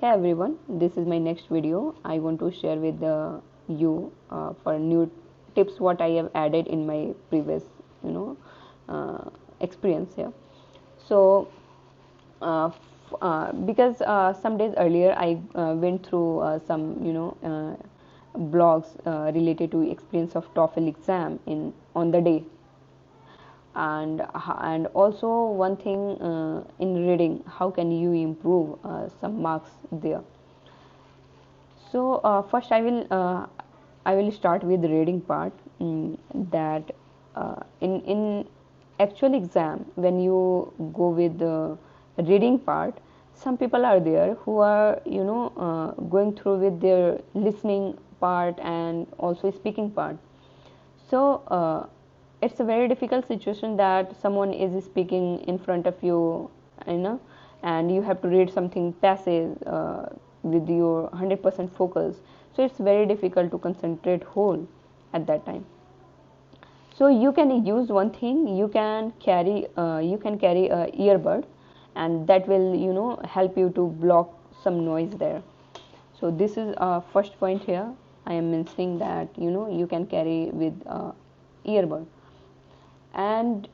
Hey everyone, this is my next video. I want to share with you for new tips what I have added in my previous experience here. So because some days earlier I went through some blogs related to experience of TOEFL exam in on the day, and also one thing in reading, how can you improve some marks there. So first I will start with the reading part. That in actual exam, when you go with the reading part, some people are there who are going through with their listening part and also speaking part. So it's a very difficult situation that someone is speaking in front of you, and you have to read something passive with your 100% focus. So it's very difficult to concentrate whole at that time. So you can use one thing. You can carry a earbud, and that will help you to block some noise there. So this is first point here. I am mentioning that you can carry with earbud. And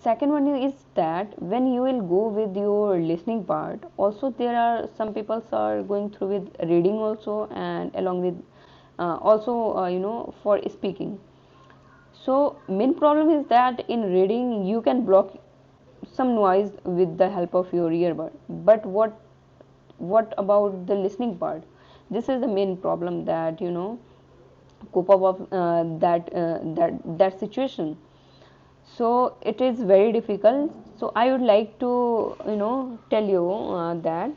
second one is that when you will go with your listening part, also there are some people are going through with reading also, and along with also for speaking. So main problem is that in reading you can block some noise with the help of your earbud, but what about the listening part? This is the main problem that cope up of that situation. So it is very difficult. So I would like to tell you that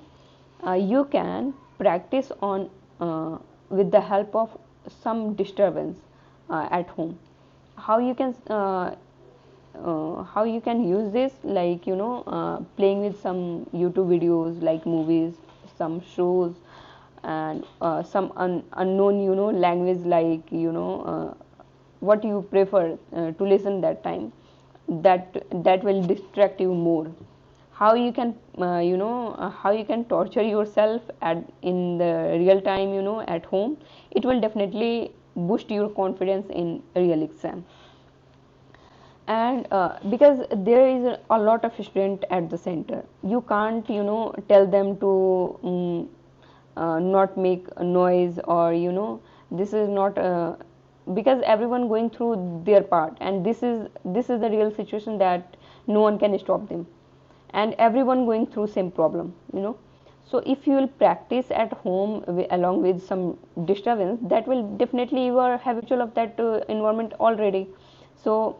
you can practice on with the help of some disturbance at home. How you can use this, like playing with some YouTube videos, like movies, some shows, and some unknown language, like what you prefer to listen that time, that will distract you more. How you can how you can torture yourself at in the real time at home, it will definitely boost your confidence in real exam. And because there is a lot of student at the center, you can't tell them to not make a noise, or this is not because everyone going through their part, and this is the real situation that no one can stop them, and everyone going through same problem. So if you will practice at home along with some disturbance, that will definitely, you are habitual of that environment already. So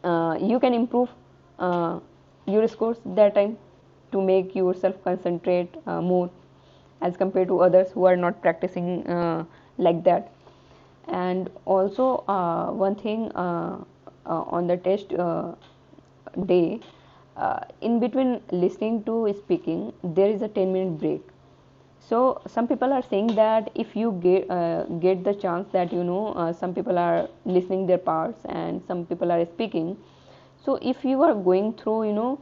you can improve your scores that time, to make yourself concentrate more as compared to others who are not practicing like that. And also one thing on the test day, in between listening to speaking, there is a 10-minute break. So some people are saying that if you get the chance that some people are listening their parts and some people are speaking. So if you are going through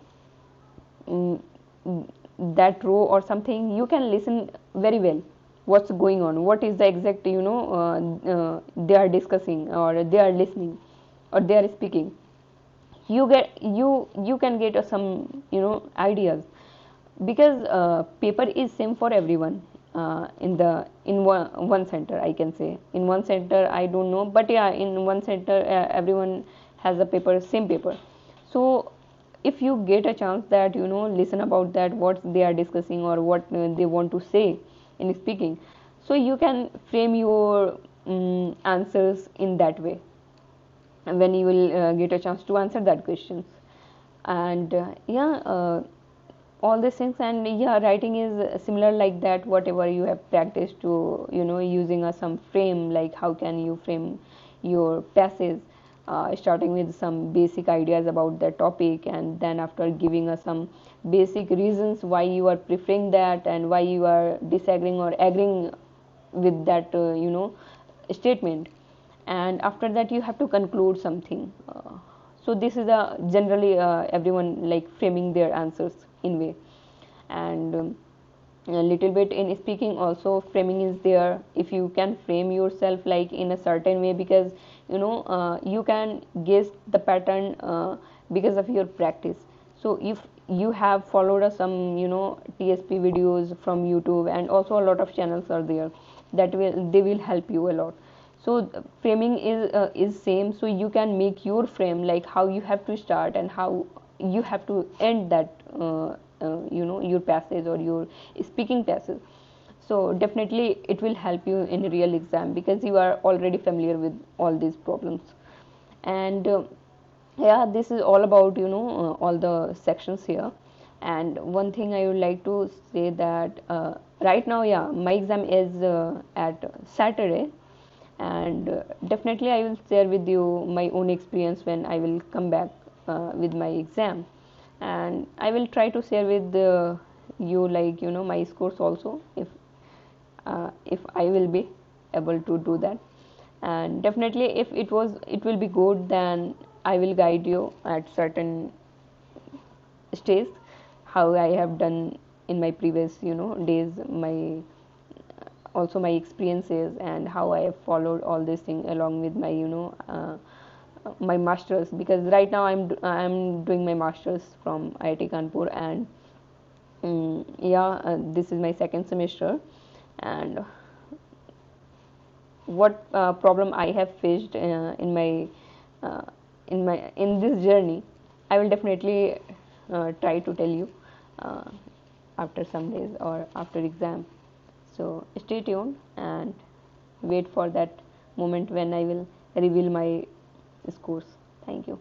mm, that row or something, you can listen very well what's going on, what is the exact they are discussing, or they are listening, or they are speaking. You can get some ideas, because paper is same for everyone in one center. I can say in one center, I don't know, but yeah, in one center everyone has a paper, same paper. So if you get a chance that listen about that, what they are discussing, or what they want to say in speaking, so you can frame your answers in that way, and when you will get a chance to answer that questions. And all these things. And yeah, writing is similar like that, whatever you have practiced to using some frame, like how can you frame your passage, starting with some basic ideas about the topic, and then after giving us some basic reasons why you are preferring that, and why you are disagreeing or agreeing with that statement. And after that you have to conclude something. So this is a generally everyone like framing their answers in way. And a little bit in speaking also. Framing is there. If you can frame yourself like in a certain way, because you can guess the pattern because of your practice. So if you have followed some TSP videos from YouTube, and also a lot of channels are there that will help you a lot. So framing is same, so you can make your frame like how you have to start and how you have to end that your passage or your speaking passage. So definitely it will help you in a real exam, because you are already familiar with all these problems. And yeah, this is all about all the sections here. And one thing I would like to say that right now, yeah, my exam is at Saturday. And definitely I will share with you my own experience when I will come back with my exam. And I will try to share with you like my scores also, if I will be able to do that. And definitely if it will be good, then I will guide you at certain stage, how I have done in my previous days, my also my experiences, and how I have followed all this thing along with my my masters. Because right now I'm doing my masters from IIT Kanpur. And yeah, this is my second semester. And what problem I have faced uh, in this journey, I will definitely try to tell you uh, after some days or after exam. So stay tuned and wait for that moment when I will reveal my scores. Thank you.